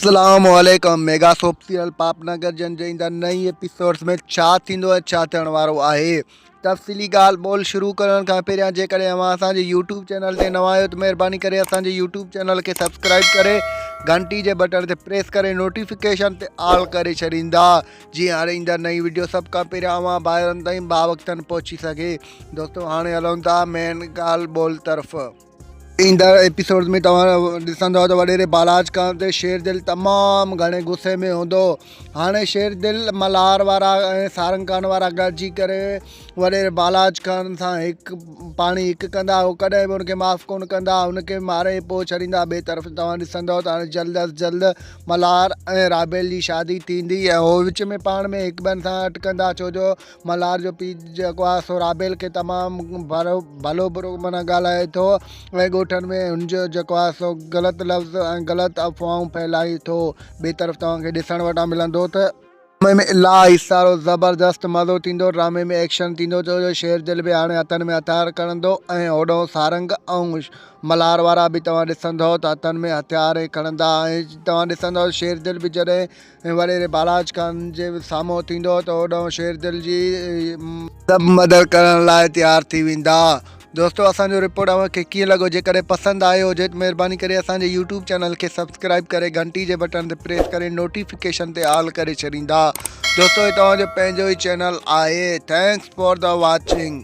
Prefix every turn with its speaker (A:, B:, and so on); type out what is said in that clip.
A: अस्सलामुअलैकुम। Mega soap serial पापनगर जन जे ईंदड़ नई एपिसोड्स में छा थींदो ऐं छा थियण वारो आहे। तफ़सीली ॻाल्हि ॿोल शुरू करण खां पहिरियां जेकॾहिं अव्हां असांजे यूट्यूब चैनल ते नवां आहियो त महिरबानी करे असांजे यूट्यूब चैनल खे सब्सक्राइब करे घंटी जे बटन ते प्रेस करे नोटिफिकेशन ते ऑल करे छॾींदा, जीअं हाणे ईंदड़ नई वीडियो सभ खां पहिरियां अव्हां ॿाहिरनि ताईं बावक़्तनि पहुची सघे। दोस्तों हाणे हलूं था मेन ॻाल्हि ॿोल तरफ़। ईंदड़ एपिसोड में तव्हां ॾिसंदव त वॾेरे बालाज खान ते शेर दिल तमामु घणे गुस्से में हूंदो। हाणे शेर दिल मल्हार वारा ऐं सारंग खान वारा गॾिजी करे वॾेरे बालाज खान सां हिकु कंदा, उहो कॾहिं बि हुनखे माफ़ु कोन कंदा, हुनखे मारे पोइ छॾींदा। ॿिए तरफ़ तव्हां ॾिसंदव त हाणे जल्द अज़ जल्द मल्हार ऐं राबेल जी शादी थींदी ऐं उहो विच में पाण में हिकु ॿियनि सां अटकंदा, छो जो मल्हार जो पीउ जेको आहे सो राबेल खे तमामु भलो बुरो माना ॻाल्हाए थो ऐं ॻोठनि में हुनजो जेको आहे सो ग़लति लफ़्ज़ ऐं ग़लति अफ़वाहूं फैलाए थो। ॿिए तरफ़ तव्हांखे ॾिसण वटां मिलंदो त ड्रामे में इलाही सारो ज़बरदस्त मज़ो थींदो, ड्रामे में एक्शन थींदो, छो जो शेर दिल बि हाणे हथनि में हथियार खणंदो ऐं होॾो सारंग ऐं मल्हार वारा बि तव्हां ॾिसंदव त हथनि में हथियार खणंदा। ऐं तव्हां ॾिसंदव शेर दिल बि जॾहिं वॾेरे बालाज खान जे साम्हूं थींदो त होॾो शेर दिल जी सभु मदद करण लाइ तयारु थी वेंदा। दोस्तों असांजो रिपोर्ट अव्हांखे कीअं लॻो? जेकॾहिं पसंदि आयो हुजे त महिरबानी करे असांजे यूट्यूब चैनल खे सब्सक्राइब करे घंटी जे बटन ते प्रेस करे नोटिफिकेशन ते ऑल करे छॾींदा। दोस्तों तव्हांजो पंहिंजो ई चैनल आहे। Thanks for the watching.